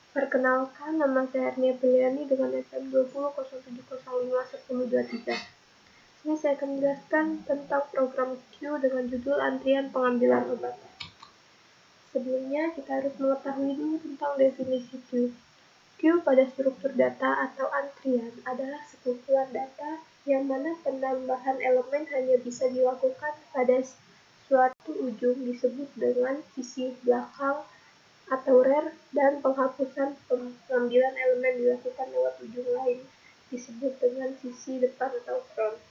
Perkenalkan, nama saya Ernia Piliani dengan SM 2007051023. Sini saya akan menjelaskan tentang program Q dengan judul antrian pengambilan obat. Sebelumnya, kita harus mengetahui dulu tentang definisi Q. Q pada struktur data atau antrian adalah sekumpulan data yang mana penambahan elemen hanya bisa dilakukan pada suatu ujung disebut dengan sisi belakang atau rare, dan penghapusan pengambilan elemen dilakukan lewat ujung lain disebut dengan sisi depan atau front.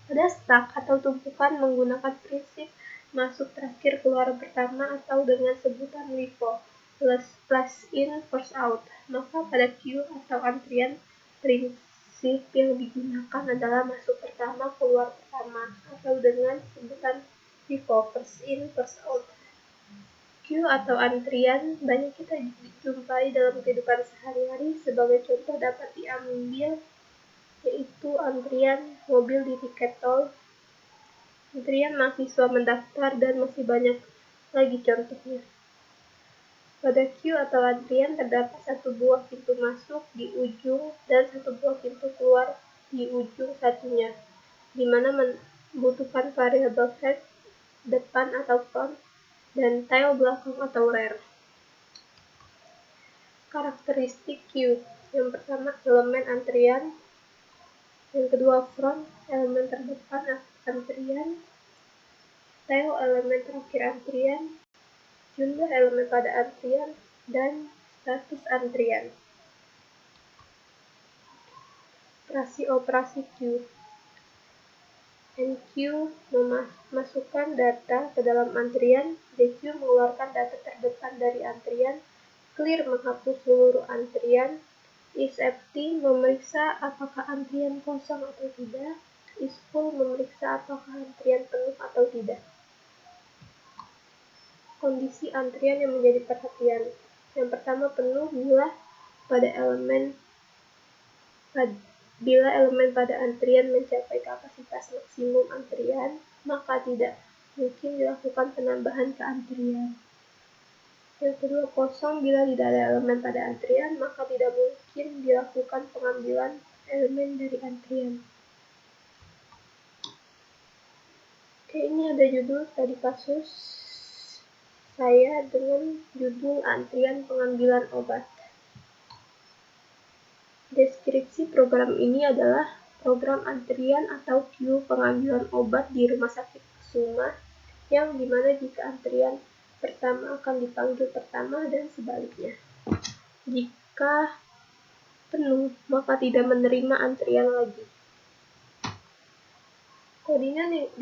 Pada stack atau tumpukan menggunakan prinsip masuk terakhir keluar pertama atau dengan sebutan LIFO, last in first out. Maka pada queue atau antrian, prinsip yang digunakan adalah masuk pertama keluar pertama atau dengan sebutan LIFO, first in first out. Queue atau antrian banyak kita jumpai dalam kehidupan sehari-hari. Sebagai contoh dapat diambil yaitu antrian mobil di tiket tol, antrian mahasiswa mendaftar, dan masih banyak lagi contohnya. Pada queue atau antrian terdapat satu buah pintu masuk di ujung dan satu buah pintu keluar di ujung satunya, di mana membutuhkan variabel head depan atau front dan tail belakang atau rear. Karakteristik queue: yang pertama elemen antrian, yang kedua front elemen terdepan antrian, tail elemen terakhir antrian, jumlah elemen pada antrian, dan status antrian. Operasi queue. NQ memasukkan data ke dalam antrian, DQ mengeluarkan data terdepan dari antrian, clear menghapus seluruh antrian, isEmpty memeriksa apakah antrian kosong atau tidak, isFull memeriksa apakah antrian penuh atau tidak. Kondisi antrian yang menjadi perhatian. Yang pertama, penuh bila elemen pada antrian mencapai kapasitas maksimum antrian, maka tidak mungkin dilakukan penambahan ke antrian. Yang kedua, kosong bila tidak ada elemen pada antrian, maka tidak mungkin dilakukan pengambilan elemen dari antrian. Oke, ini ada judul studi kasus saya dengan judul antrian pengambilan obat. Deskripsi program ini adalah program antrian atau queue pengambilan obat di Rumah Sakit Kusuma, yang dimana jika antrian pertama akan dipanggil pertama dan sebaliknya. Jika penuh, maka tidak menerima antrian lagi. Koordinat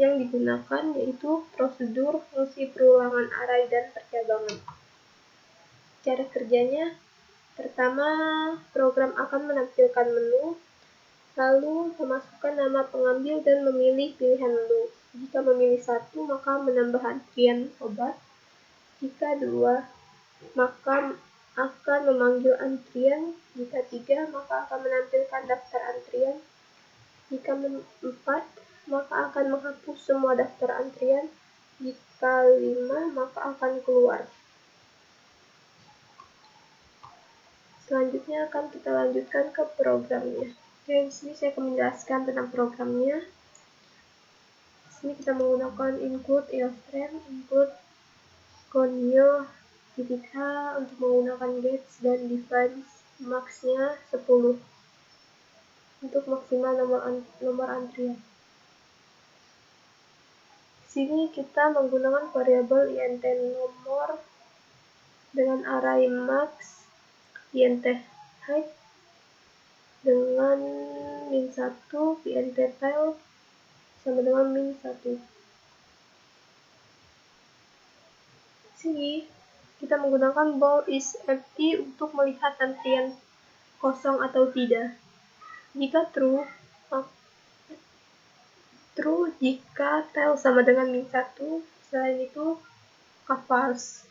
yang digunakan yaitu prosedur, fungsi perulangan arai, dan percabangan. Cara kerjanya, pertama, program akan menampilkan menu, lalu memasukkan nama pengambil dan memilih pilihan menu. Jika memilih 1, maka menambah antrian obat. Jika 2, maka akan memanggil antrian. Jika 3, maka akan menampilkan daftar antrian. Jika 4, maka akan menghapus semua daftar antrian. Jika 5, maka akan keluar. Selanjutnya akan kita lanjutkan ke programnya. Oke, di sini saya akan menjelaskan tentang programnya. Di sini kita menggunakan include Illustrator, include Conio, titik H untuk menggunakan gauge dan device max-nya 10 untuk maksimal nomor antrian. Di sini kita menggunakan variabel int nomor dengan array max, int height dengan min 1, int tail sama dengan min 1. Di sini kita menggunakan bool is empty untuk melihat antrian kosong atau tidak. Jika true, jika tail sama dengan min 1, selain itu false.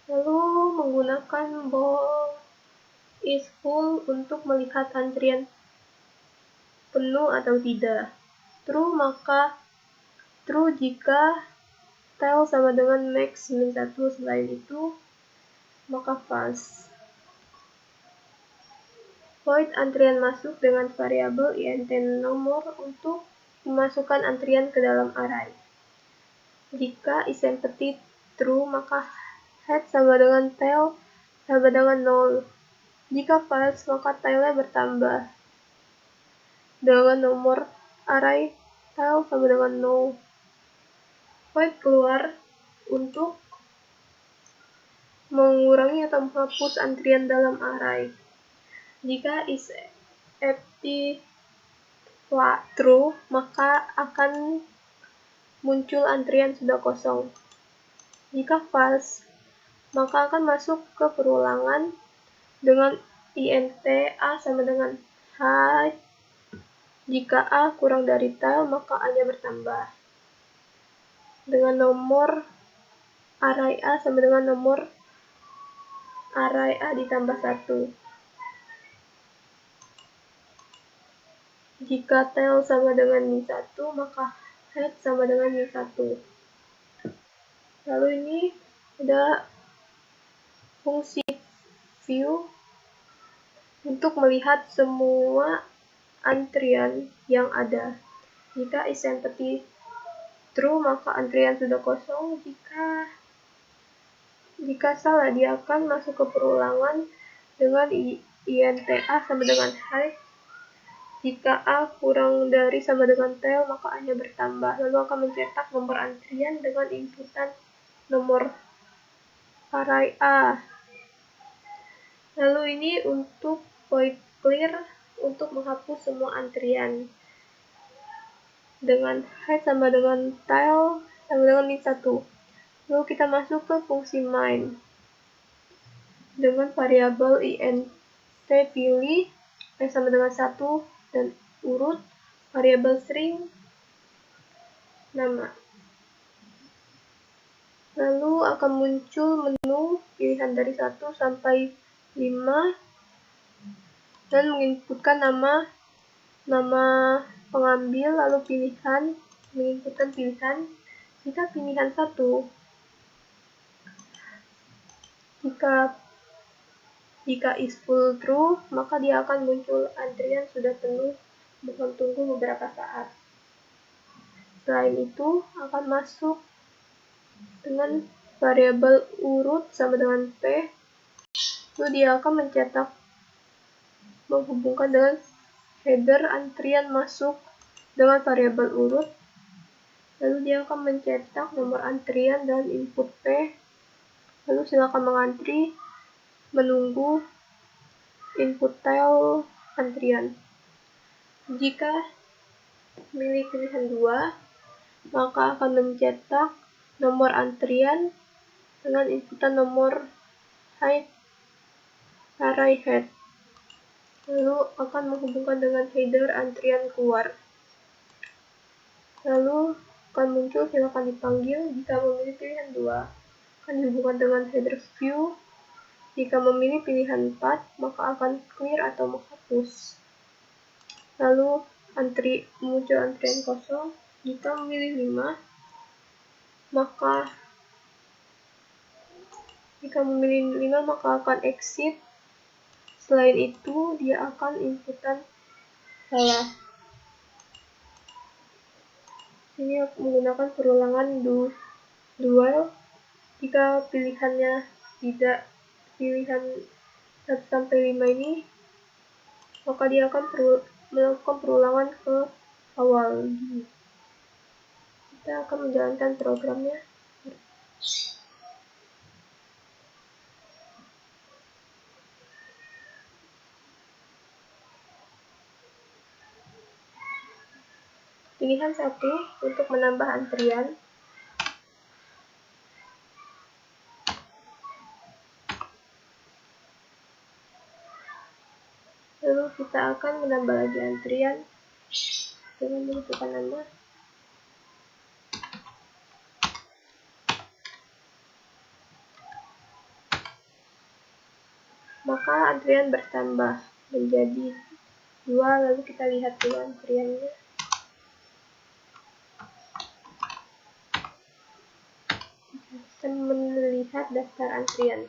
Lalu menggunakan bool is full untuk melihat antrian penuh atau tidak. True jika tail sama dengan max min 1, selain itu maka false. Void antrian masuk dengan variabel int nomor untuk memasukkan antrian ke dalam array. Jika isempty true, maka head sama dengan tail sama dengan 0. Jika false, maka tailnya bertambah dengan nomor array tail sama dengan 0. Void keluar untuk mengurangi atau menghapus antrian dalam array. Jika isempty true, maka akan muncul antrian sudah kosong. Jika false, maka akan masuk ke perulangan dengan int a sama dengan high. Jika a kurang dari tail, maka a-nya bertambah dengan nomor array a sama dengan nomor array a ditambah 1. Jika tail sama dengan min 1, maka head sama dengan min 1. Lalu ini ada fungsi view untuk melihat semua antrian yang ada. Jika isempty true, maka antrian sudah kosong. Jika salah, dia akan masuk ke perulangan dengan int a sama dengan high. Jika a kurang dari sama dengan tail, maka a-nya bertambah. Lalu akan mencetak nomor antrian dengan inputan nomor array a. Lalu ini untuk void clear untuk menghapus semua antrian. Dengan head sama dengan tail sama dengan min 1. Lalu kita masuk ke fungsi main dengan variabel int pilih yang sama dengan 1 dan urut, variabel string nama. Lalu akan muncul menu pilihan dari 1 sampai 5 dan menginputkan nama pengambil, lalu pilihan, menginputkan pilihan. Jika pilihan 1, jika is full true, maka dia akan muncul antrian sudah penuh, mohon tunggu beberapa saat. Selain itu, akan masuk dengan variabel urut sama dengan p, lalu dia akan menghubungkan dengan header antrian masuk dengan variabel urut, lalu dia akan mencetak nomor antrian dan input p, lalu silakan mengantri menunggu input tail antrian. Jika milih pilihan 2, maka akan mencetak nomor antrian dengan inputan nomor array head, lalu akan menghubungkan dengan header antrian keluar. Lalu akan muncul silakan dipanggil. Jika memilih pilihan 2, akan dihubungkan dengan header view. Jika memilih pilihan 4, maka akan clear atau menghapus. Lalu muncul antrian kosong. Jika memilih 5, maka akan exit. Selain itu, dia akan inputan salah. Ini menggunakan perulangan dual. Jika pilihannya tidak pilihan 1 sampai 5 ini, maka dia akan melakukan perulangan ke awal. Kita akan menjalankan programnya. Pilihan 1 untuk menambah antrian. Lalu kita akan menambah lagi antrian dengan menentukan nama. Maka antrian bertambah menjadi 2, lalu kita lihat dulu antriannya. Kita melihat daftar antrian.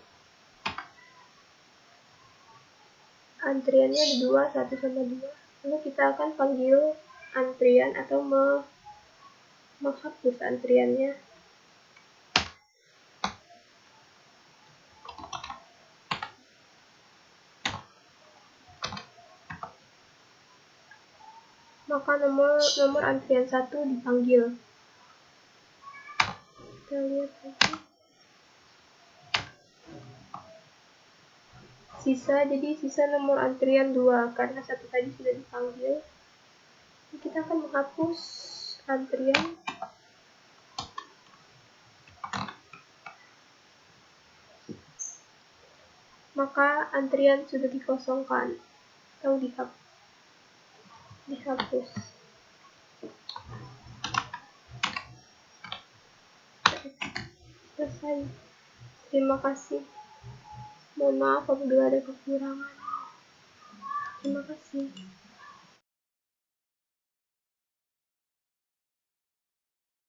antriannya ada 2, 1 sama 2. Lalu kita akan panggil antrian atau menghapus antriannya. Maka nomor antrian 1 dipanggil. Kita lihat lagi. Jadi sisa nomor antrian 2 karena 1 tadi sudah dipanggil. Kita akan menghapus antrian. Maka antrian sudah dikosongkan atau dihapus. Selesai. Terima kasih. Mohon maaf apabila ada kekurangan. Terima kasih.